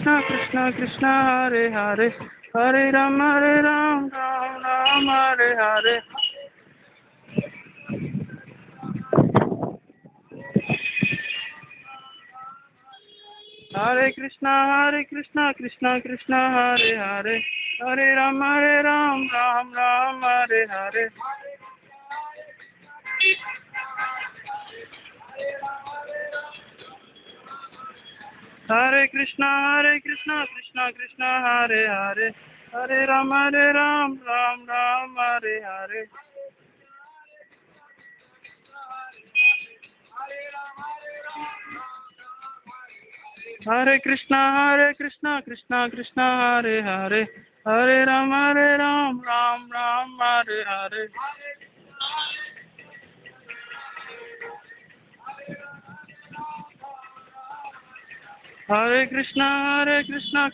Krishna Krishna Hare Hare Hare Ram Ram Ram Hare Hare Hare Krishna Krishna Krishna Hare Hare Hare Ram Ram Ram Hare Hare Hare Krishna Krishna Krishna Hare Hare Hare Ram Ram Hare Hare Hare Krishna Krishna Krishna Hare Hare Hare Ram Ram Hare Hare Hare Krishna